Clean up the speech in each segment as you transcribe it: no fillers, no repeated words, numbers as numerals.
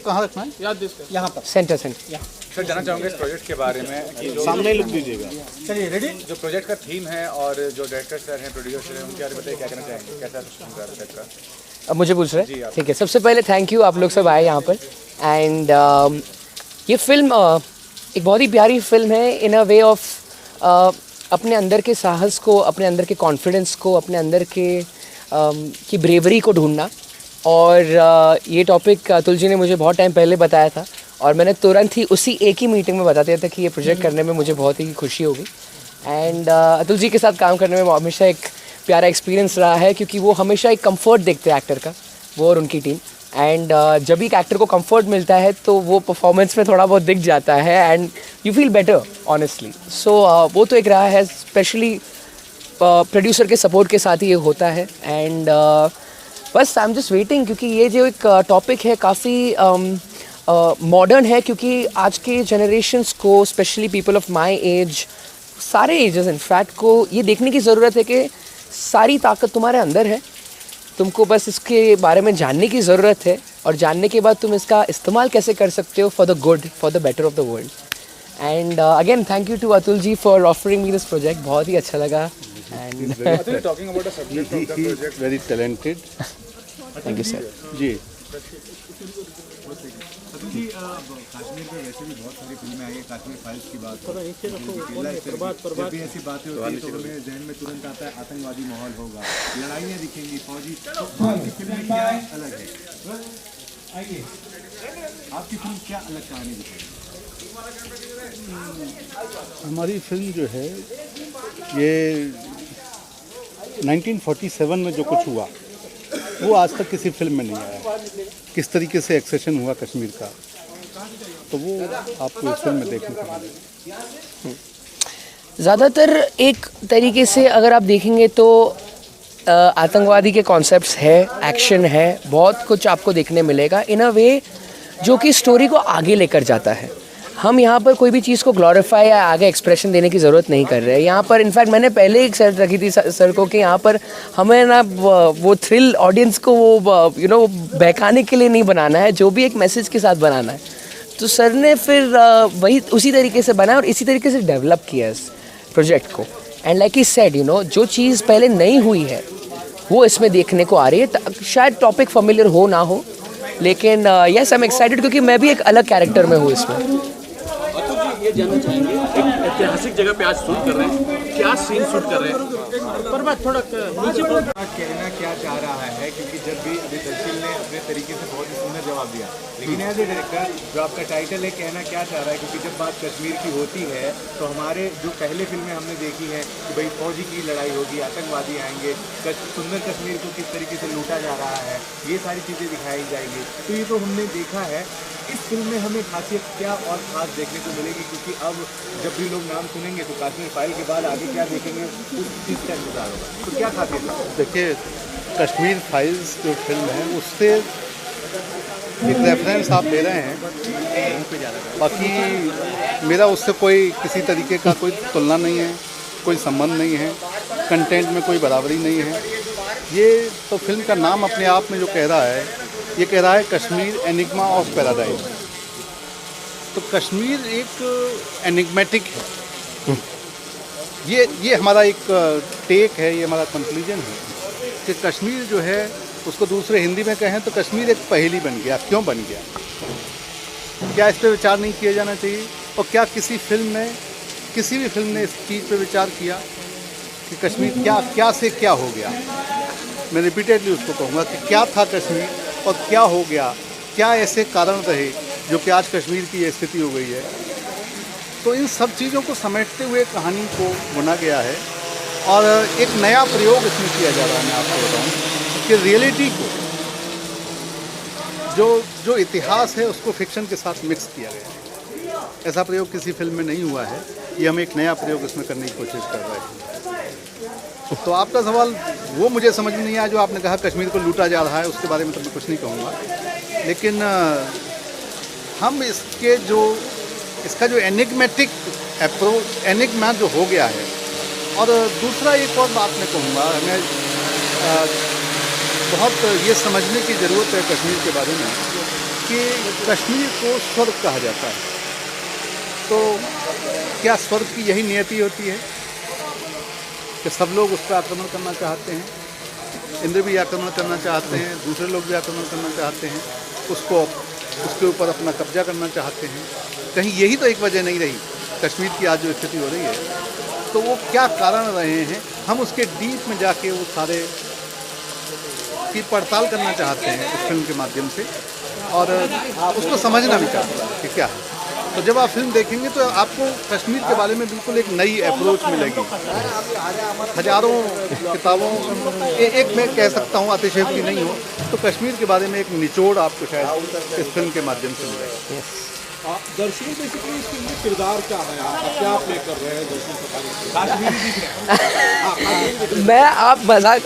कहाँ रखना है? यहाँ पर सेंटर सर जानना चाहूँगा इस प्रोजेक्ट के बारे में कि जो सामने ही लिख दीजिएगा। चलिए रेडी। जो प्रोजेक्ट का थीम है और जो डायरेक्टर सर हैं, प्रोड्यूसर हैं, उनके बारे में बताइए, क्या कहना चाहेंगे, कैसा होगा प्रोजेक्ट का? अब मुझे पूछ रहे हैं? ठीक है, सबसे पहले थैंक यू आप लोग सब आए यहाँ पर। एंड ये फिल्म एक बहुत ही प्यारी फिल्म है इन अ वे ऑफ अपने अंदर के साहस को, अपने अंदर के कॉन्फिडेंस को, अपने अंदर के की ब्रेवरी को ढूंढना। और ये टॉपिक अतुल जी ने मुझे बहुत टाइम पहले बताया था और मैंने तुरंत ही उसी एक ही मीटिंग में बता दिया था कि ये प्रोजेक्ट करने में मुझे बहुत ही खुशी होगी। एंड अतुल जी के साथ काम करने में हमेशा एक प्यारा एक्सपीरियंस रहा है, क्योंकि वो हमेशा एक कंफर्ट देखते हैं एक्टर का, वो और उनकी टीम। एंड जब भी एक एक्टर को कंफर्ट मिलता है तो वो परफॉर्मेंस में थोड़ा बहुत दिख जाता है and you feel better honestly. So वो तो एक रहा है, स्पेशली प्रोड्यूसर के सपोर्ट के साथ ही ये होता है। एंड बस आई एम जस्ट वेटिंग, क्योंकि ये जो एक टॉपिक है काफ़ी मॉडर्न है, क्योंकि आज के जनरेशन्स को, specially people of my age, सारे एजेस इनफैक्ट को ये देखने की ज़रूरत है कि सारी ताकत तुम्हारे अंदर है, तुमको बस इसके बारे में जानने की ज़रूरत है और जानने के बाद तुम इसका इस्तेमाल कैसे कर सकते हो for the good, for the better of the world. And again thank you to Atul ji for offering me this project, बहुत ही अच्छा लगा। And talking about the subject of the project, very talented. Thank you sir. जी जी कश्मीर में वैसे भी बहुत सारी फिल्में आई है, कश्मीर फाइल्स की बात हो, जब भी ऐसी बातें होती है तो हमें जहन में तुरंत आता है आतंकवादी माहौल होगा, लड़ाइयाँ दिखेंगी, फौजी। तो आपकी फिल्म में क्या अलग है? आइए, आपकी फिल्म क्या अलग कहानी दिखेगी? हमारी फिल्म जो है ये 1947 में जो कुछ हुआ वो आज तक किसी फिल्म में नहीं आया। किस तरीके से एक्सेशन हुआ कश्मीर का, तो वो आपको इस फिल्म में देखने को मिलेगा। ज़्यादातर एक तरीके से अगर आप देखेंगे तो आतंकवादी के कॉन्सेप्ट्स है, एक्शन है, बहुत कुछ आपको देखने मिलेगा इन अ वे जो कि स्टोरी को आगे लेकर जाता है। हम यहाँ पर कोई भी चीज़ को ग्लोरीफाई या आगे एक्सप्रेशन देने की ज़रूरत नहीं कर रहे हैं। यहाँ पर इनफैक्ट मैंने पहले एक शर्त रखी थी सर को कि यहाँ पर हमें ना वो थ्रिल ऑडियंस को वो बहकाने के लिए नहीं बनाना है, जो भी एक मैसेज के साथ बनाना है। तो सर ने फिर वही उसी तरीके से बनाया और इसी तरीके से डेवलप किया इस प्रोजेक्ट को। एंड लाइक ही सेड जो चीज़ पहले नहीं हुई है वो इसमें देखने को आ रही है। शायद टॉपिक फेमिलियर हो ना हो, लेकिन यस आई एम एक्साइटेड, क्योंकि मैं भी एक अलग कैरेक्टर में हूँ इसमें। ये जानना चाहेंगे, एक ऐतिहासिक जगह पे आज शूट कर रहे हैं, क्या सीन शूट कर रहे हैं? पर बात थोड़ा नीचे कहना क्या चाह रहा है, क्योंकि जब भी अभी दर्शील ने अपने तरीके से बहुत ही सुंदर जवाब दिया, लेकिन एज ए डायरेक्टर जो आपका टाइटल है, कहना क्या चाह रहा है? क्योंकि जब बात कश्मीर की होती है तो हमारे जो पहले फिल्में हमने देखी है कि भाई फौजी की लड़ाई होगी, आतंकवादी आएंगे, सुंदर कश्मीर को किस तरीके से लूटा जा रहा है, ये सारी चीज़ें दिखाई जाएंगी। तो ये तो हमने देखा है, इस फिल्म में हमें खासियत क्या और खास देखने को मिलेगी? क्योंकि अब जब भी लोग नाम सुनेंगे तो कश्मीर फाइल के बाद आगे क्या देखेंगे उस चीज़ का इंतजार होगा। तो क्या खासियत है? देखिए, कश्मीर फाइल्स जो फिल्म है उससे एक रेफरेंस आप ले रहे हैं, बाकी मेरा उससे कोई किसी तरीके का कोई तुलना नहीं है, कोई संबंध नहीं है, कंटेंट में कोई बराबरी नहीं है। ये तो फिल्म का नाम अपने आप में जो कह रहा है, ये कह रहा है कश्मीर एनिग्मा ऑफ पैराडाइज। तो कश्मीर एक एनिग्मेटिक है। ये हमारा एक टेक है, ये हमारा कंक्लूजन है कि कश्मीर जो है उसको दूसरे हिंदी में कहें तो कश्मीर एक पहेली बन गया। क्यों बन गया? क्या इस पर विचार नहीं किया जाना चाहिए? और क्या किसी फिल्म में, किसी भी फिल्म ने इस चीज़ पे विचार किया कि कश्मीर क्या से क्या हो गया? मैं रिपीटेडली उसको कहूँगा कि क्या था कश्मीर और क्या हो गया, क्या ऐसे कारण रहे जो कि आज कश्मीर की ये स्थिति हो गई है। तो इन सब चीज़ों को समेटते हुए कहानी को बुना गया है और एक नया प्रयोग इसमें किया जा रहा है। मैं आपको बताऊं कि रियलिटी को, जो इतिहास है उसको फिक्शन के साथ मिक्स किया गया है। ऐसा प्रयोग किसी फिल्म में नहीं हुआ है। ये हम एक नया प्रयोग इसमें करने की कोशिश कर रहे हैं। तो आपका सवाल वो मुझे समझ में नहीं आया जो आपने कहा कश्मीर को लूटा जा रहा है, उसके बारे में तो मैं कुछ नहीं कहूँगा। लेकिन हम इसका जो एनिग्मेटिक अप्रोच, एनिग्मा जो हो गया है, और दूसरा एक और बात मैं कहूँगा, हमें बहुत ये समझने की ज़रूरत है कश्मीर के बारे में कि कश्मीर को स्वर्ग कहा जाता है, तो क्या स्वर्ग की यही नियति होती है कि सब लोग उस पर आक्रमण करना चाहते हैं? इंद्र भी आक्रमण करना चाहते हैं, दूसरे लोग भी आक्रमण करना चाहते हैं, उसके ऊपर अपना कब्जा करना चाहते हैं। कहीं यही तो एक वजह नहीं रही कश्मीर की आज जो स्थिति हो रही है, तो वो क्या कारण रहे हैं? हम उसके डीप में जाके वो सारे की पड़ताल करना चाहते हैं इस फिल्म के माध्यम से, और उसको समझना भी चाहते हैं कि क्या है। तो जब आप फिल्म देखेंगे तो आपको कश्मीर के बारे में बिल्कुल एक नई अप्रोच मिलेगी। हजारों किताबों, एक मैं कह सकता हूँ अतिशयोक्ति नहीं हो तो कश्मीर के बारे में एक निचोड़ आपको शायद इस फिल्म के माध्यम से मिलेगा। दर्शन बेसिकली इस फिल्म में किरदार क्या है, आप क्या प्ले कर रहे हैं दर्शन सफारी? मैं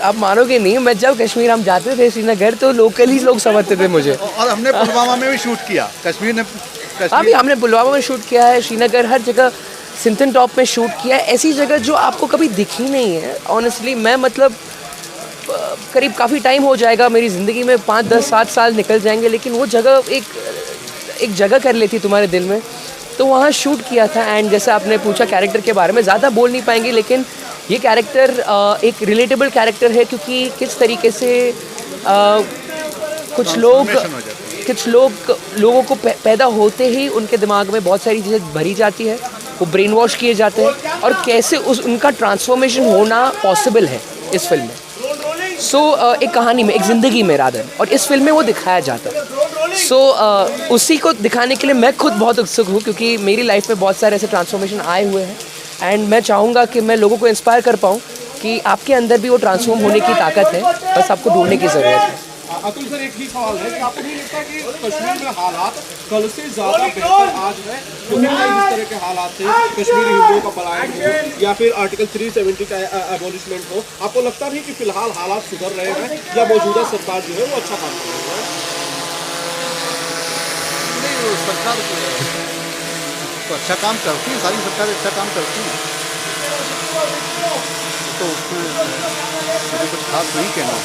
आप मानोगे नहीं, मैं जब कश्मीर हम जाते थे श्रीनगर तो लोकली लोग समझते थे मुझे। और हमने पुलवामा में भी शूट किया, अभी हमने पुलवामा में शूट किया है, श्रीनगर, हर जगह, सिंथन टॉप में शूट किया है, ऐसी जगह जो आपको कभी दिखी नहीं है। ऑनेस्टली मैं मतलब करीब काफ़ी टाइम हो जाएगा मेरी ज़िंदगी में, 5, 10, 7 साल निकल जाएंगे, लेकिन वो जगह एक जगह कर लेती तुम्हारे दिल में, तो वहाँ शूट किया था। एंड जैसे आपने पूछा कैरेक्टर के बारे में, ज़्यादा बोल नहीं पाएंगे, लेकिन ये कैरेक्टर एक रिलेटेबल कैरेक्टर है, क्योंकि किस तरीके से कुछ लोगों को पैदा होते ही उनके दिमाग में बहुत सारी चीज़ें भरी जाती है, वो ब्रेन वॉश किए जाते हैं, और कैसे उनका ट्रांसफॉर्मेशन होना पॉसिबल है इस फिल्म में। एक कहानी में, एक ज़िंदगी में रादर, और इस फिल्म में वो दिखाया जाता है। उसी को दिखाने के लिए मैं खुद बहुत उत्सुक हूँ, क्योंकि मेरी लाइफ में बहुत सारे ऐसे ट्रांसफॉर्मेशन आए हुए हैं, एंड मैं चाहूँगा कि मैं लोगों को इंस्पायर कर पाऊँ कि आपके अंदर भी वो ट्रांसफॉर्म होने की ताकत है, बस आपको ढूंढने की ज़रूरत है। अतुल सर, एक ही सवाल है कि आपको नहीं लगता कि कश्मीर में हालात कल से ज़्यादा बेहतर आज है, क्योंकि इस तरह के हालात थे, कश्मीरी हिंदुओं का पलायन हो या फिर आर्टिकल 370 का एबॉलिशमेंट हो, आपको लगता नहीं कि फिलहाल हालात सुधर रहे हैं या मौजूदा सरकार जो है वो अच्छा काम कर रही है? नहीं, सरकार तो अच्छा काम करती है, सारी सरकारें अच्छा काम करती हैं, तो उसमें मुझे कुछ खास नहीं कहना है।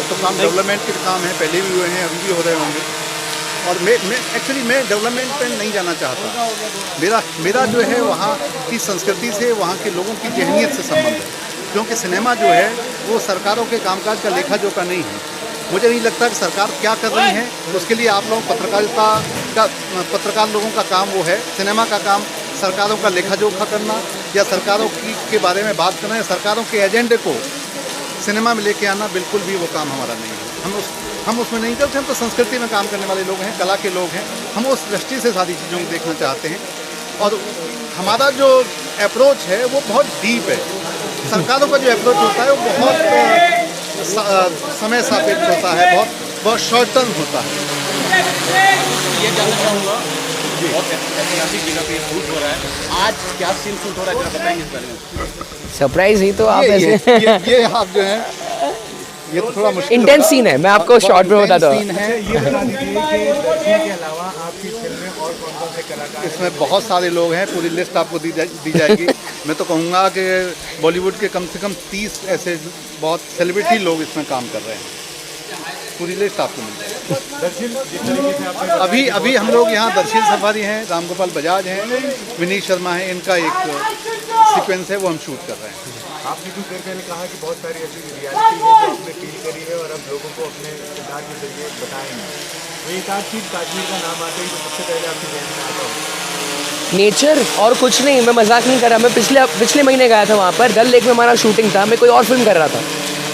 तो काम डेवलपमेंट के काम है, पहले भी हुए हैं, अभी भी हो रहे होंगे, और मैं डेवलपमेंट पे नहीं जाना चाहता। मेरा जो है वहाँ की संस्कृति से, वहाँ के लोगों की जहनीत से संबंध है, क्योंकि सिनेमा जो है वो सरकारों के कामकाज का लेखा जोखा नहीं है। मुझे नहीं लगता कि सरकार क्या कर रही है, उसके लिए आप लोग पत्रकार लोगों का काम वो है। सिनेमा का काम सरकारों का लेखा जोखा करना या सरकारों के बारे में बात करना या सरकारों के एजेंडे को सिनेमा में लेके आना, बिल्कुल भी वो काम हमारा नहीं है। हम उसमें नहीं करते। हम तो संस्कृति में काम करने वाले लोग हैं, कला के लोग हैं, हम उस दृष्टि से सारी चीज़ों को देखना चाहते हैं, और हमारा जो अप्रोच है वो बहुत डीप है। सरकारों का जो अप्रोच होता है वो बहुत समय सापेक्ष होता है, बहुत शॉर्ट टर्म होता है। ये जानना चाहूँगा, बहुत ऐतिहासिक जगह पे शूट हो रहा है, आज क्या सीन शूट हो रहा है, जरा बताएंगे इस बारे में। सरप्राइज ही तो आप ऐसे ये आप जो है ये तो थोड़ा मुश्किल इंटेंस सीन है, मैं आपको शॉर्ट में बताता हूँ। ये बता दीजिए कि दर्शन के अलावा आपकी फिल्म में और कौन से कलाकार? इसमें बहुत सारे लोग हैं, पूरी लिस्ट आपको दी जाएगी। मैं तो कहूँगा कि बॉलीवुड के कम से कम 30 ऐसे बहुत सेलिब्रिटी लोग इसमें काम कर रहे हैं, पूरी लिस्ट आपको मिल जाएगी। अभी हम लोग यहाँ दर्शन सफारी हैं, राम गोपाल बजाज हैं, विनीत शर्मा हैं, इनका एक सीक्वेंस है वो हम शूट कर रहे हैं। आपने कुछ देर पहले कहा कि बहुत सारी ऐसी रियलिटी है जो आपने फील करी है और अब लोगों को अपने किरदार के जरिए बताएंगे, तो एक आध चीज़ कश्मीर का नाम आते ही तो सबसे पहले आपकी ध्यान में आता हो? नेचर, और कुछ नहीं, मैं मजाक नहीं कर रहा। मैं पिछले महीने गया था वहाँ पर, डल लेक में हमारा शूटिंग था, मैं कोई और फिल्म कर रहा था,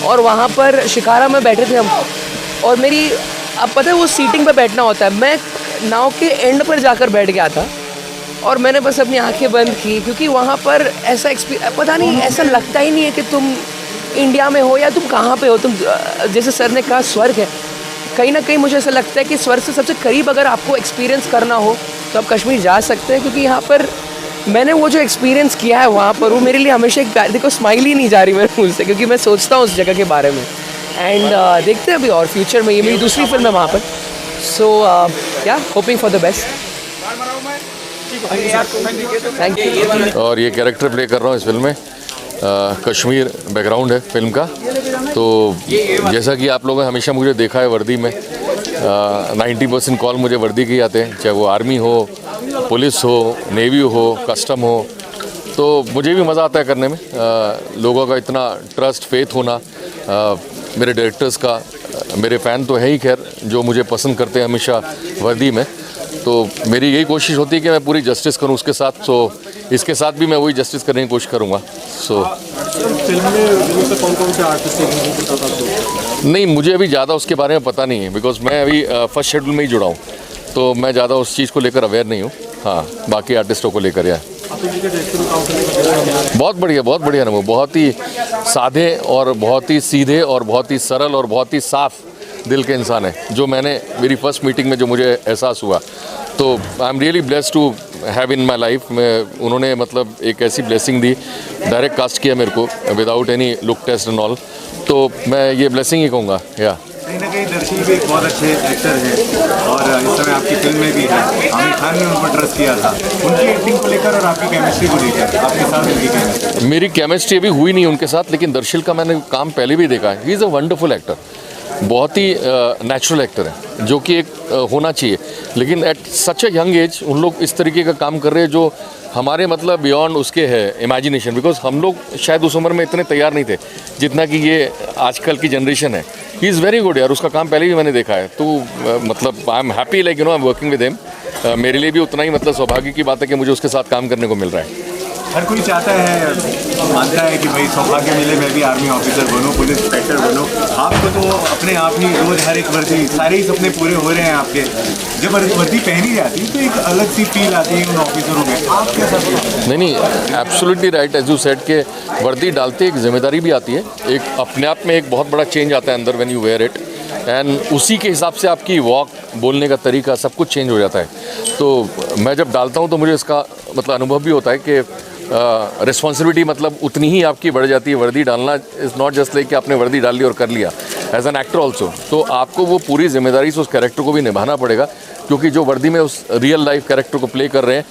और वहाँ पर शिकारा में बैठे थे हम, और मेरी, अब पता है वो सीटिंग पे बैठना होता है, मैं नाव के एंड पर जाकर बैठ गया था, और मैंने बस अपनी आंखें बंद की, क्योंकि वहाँ पर ऐसा पता नहीं, ऐसा लगता ही नहीं है कि तुम इंडिया में हो या तुम कहाँ पे हो। तुम, जैसे सर ने कहा, स्वर्ग है, कहीं ना कहीं मुझे ऐसा लगता है कि स्वर्ग से सबसे करीब अगर आपको एक्सपीरियंस करना हो तो आप कश्मीर जा सकते हैं, क्योंकि यहाँ पर मैंने वो जो एक्सपीरियंस किया है वहाँ पर, वो मेरे लिए हमेशा एक प्यार, देखो स्माइल ही नहीं जा रही मेरे मुँह से, क्योंकि मैं सोचता हूँ उस जगह के बारे में। एंड देखते हैं अभी, और फ्यूचर में ये मेरी दूसरी फिल्म है वहाँ पर, सो या hoping for the best. Thank you. और ये कैरेक्टर प्ले कर रहा हूँ इस फिल्म में, कश्मीर बैकग्राउंड है फिल्म का। तो जैसा कि आप लोगों ने हमेशा मुझे देखा है वर्दी में, 90% कॉल मुझे वर्दी के ही आते हैं, चाहे वो आर्मी हो, पुलिस हो, नेवी हो, कस्टम हो। तो मुझे भी मज़ा आता है करने में। लोगों का इतना ट्रस्ट, फेथ होना, मेरे डायरेक्टर्स का, मेरे फ़ैन तो है ही खैर, जो मुझे पसंद करते हैं हमेशा वर्दी में। तो मेरी यही कोशिश होती है कि मैं पूरी जस्टिस करूं उसके साथ। सो इसके साथ भी मैं वही जस्टिस करने की कोशिश करूंगा। सो फिल्म में कौन से आर्टिस्ट नहीं, मुझे अभी ज़्यादा उसके बारे में पता नहीं है, बिकॉज मैं अभी फर्स्ट शेड्यूल में ही जुड़ा हूँ, तो मैं ज़्यादा उस चीज़ को लेकर अवेयर नहीं हूँ। हाँ, बाकी आर्टिस्टों को लेकर या बहुत बढ़िया अनुभव, बहुत ही सादे और बहुत ही सीधे और बहुत ही सरल और बहुत ही साफ दिल के इंसान है, जो मैंने मेरी फर्स्ट मीटिंग में जो मुझे एहसास हुआ। तो I am really blessed to have in my life में। उन्होंने मतलब एक ऐसी ब्लेसिंग दी, डायरेक्ट कास्ट किया मेरे को without any look test and all. तो मैं ये ब्लेसिंग ही कहूँगा। या कहीं ना कहीं दर्शन भी एक बहुत अच्छे एक्टर हैं और इस समय आपकी फिल्म में भी है। आमिर खान ने उन पर ट्रस्ट किया था, उनकी एक्टिंग को लेकर और आपकी केमिस्ट्री को लेकर आपके साथ उनकी केमिस्ट्री। मेरी केमिस्ट्री अभी हुई नहीं उनके साथ, लेकिन दर्शिल का मैंने काम पहले भी देखा है। He is a wonderful actor, बहुत ही नेचुरल एक्टर है, जो कि एक होना चाहिए। लेकिन at such a young age उन लोग इस तरीके का काम कर रहे हैं जो हमारे मतलब बियॉन्ड उसके है इमेजिनेशन। बिकॉज हम लोग शायद उस उम्र में इतने तैयार नहीं थे जितना कि ये आजकल की जनरेशन है। ही इज़ वेरी गुड यार, उसका काम पहले भी मैंने देखा है। तो मतलब I am happy, like I am working with him. मेरे लिए भी उतना ही मतलब सौभाग्य की बात है कि मुझे उसके साथ काम करने को मिल रहा है। हर कोई चाहता है, मानता है कि भाई सौभाग्य मिले, मैं भी आर्मी ऑफिसर बनूं, पुलिस इंस्पेक्टर बनूं। आपको तो अपने आप ही रोज हर एक वर्दी, सारे ही सपने पूरे हो रहे हैं आपके। जब वर्दी पहनी जाती है तो एक अलग सी फील आती है उन ऑफिसरों में। आप कैसा? नहीं, absolutely right, as you said के वर्दी डालते एक जिम्मेदारी भी आती है, एक अपने आप में एक बहुत बड़ा चेंज आता है अंदर when you wear it, and उसी के हिसाब से आपकी वॉक, बोलने का तरीका, सब कुछ चेंज हो जाता है। तो मैं जब डालता हूँ तो मुझे इसका मतलब अनुभव भी होता है कि रिस्पॉन्सिबिलिटी मतलब उतनी ही आपकी बढ़ जाती है। वर्दी डालना इज़ नॉट जस्ट लाइक कि आपने वर्दी डाल ली और कर लिया, एज एन एक्टर ऑल्सो। तो आपको वो पूरी जिम्मेदारी से उस कैरेक्टर को भी निभाना पड़ेगा, क्योंकि जो वर्दी में उस रियल लाइफ कैरेक्टर को प्ले कर रहे हैं,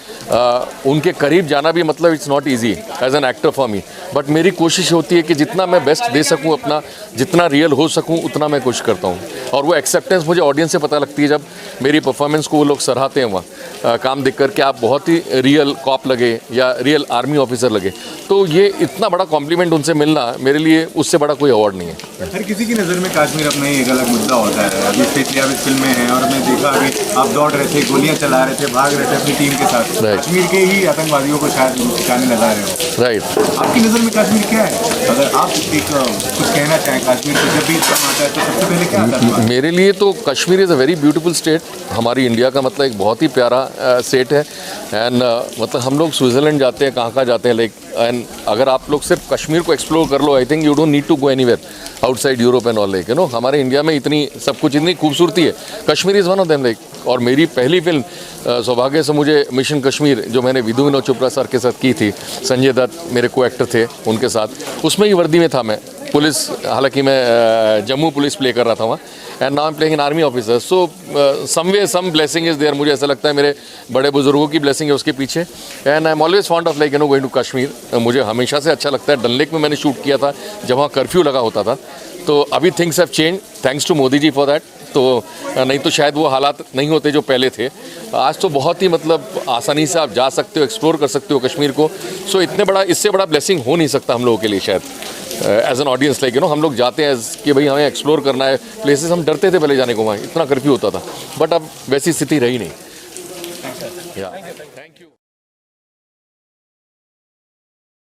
उनके करीब जाना भी मतलब it's not easy as an actor for me. But मेरी कोशिश होती है कि जितना मैं बेस्ट दे सकूं अपना, जितना रियल हो सकूं, उतना मैं कोशिश करता हूं। और वो एक्सेप्टेंस मुझे ऑडियंस से पता लगती है जब मेरी परफॉर्मेंस को वो लोग सराहते हैं वहाँ काम देख कर, कि आप बहुत ही रियल कॉप लगे या रियल आर्मी ऑफिसर लगे। तो ये इतना बड़ा कॉम्प्लीमेंट उनसे मिलना मेरे लिए उससे बड़ा कोई अवार्ड नहीं है। हर किसी की नज़र में कश्मीर अपना ही एक अलग मुद्दा होता है। अभी स्पेशली आप इस फिल्म में हैं और हमने देखा अभी आप दौड़ रहे थे, गोलियां चला रहे थे, भाग रहे थे अपनी टीम के साथ। कश्मीर के ही आतंकवादियों को शायद निशाने लगा रहे हो। राइट, आपकी नज़र में कश्मीर क्या है? अगर आप एक कुछ कहना चाहें कश्मीर को, जब भी इसका आता है तो सबसे पहले क्या आता है? मेरे लिए तो Kashmir is a very beautiful state. हमारी इंडिया का मतलब एक बहुत ही प्यारा स्टेट है। एंड मतलब हम लोग स्विट्ज़रलैंड जाते हैं, कहाँ जाते हैं, लाइक, एंड अगर आप लोग सिर्फ कश्मीर को एक्सप्लोर कर लो, I think you don't need to go anywhere outside Europe and all, like you know. हमारे इंडिया में इतनी सब कुछ, इतनी खूबसूरती है, Kashmir is one of them, like. और मेरी पहली फिल्म सौभाग्य से मुझे मिशन कश्मीर, जो मैंने विधु विनोद चोपड़ा सर के साथ की थी, संजय दत्त मेरे को एक्टर थे उनके साथ, उसमें ही वर्दी में था मैं, पुलिस, हालांकि मैं जम्मू पुलिस प्ले कर रहा था वहाँ, and now I am playing an army officer. So somehow some blessing is there. मुझे ऐसा लगता है मेरे बड़े बुजुर्गों की ब्लेसिंग है उसके पीछे। And I am always fond of like you know going to Kashmir. मुझे हमेशा से अच्छा लगता है। डल लेक में मैंने शूट किया था जब वहाँ कर्फ्यू लगा होता था। तो अभी things have change, thanks to Modi ji for that. तो नहीं तो शायद वो हालात नहीं होते जो पहले थे। आज तो बहुत ही मतलब आसानी से आप जा सकते हो, एक्सप्लोर कर सकते हो कश्मीर को। सो इतने बड़ा, इससे बड़ा ब्लेसिंग हो नहीं सकता हम लोगों के लिए शायद, as an audience, like you know. हम लोग जाते हैं कि भाई हमें एक्सप्लोर करना है प्लेसेस, हम डरते थे पहले जाने को, वहाँ इतना कर्फ्यू होता था, बट अब वैसी स्थिति रही नहीं। Thank you.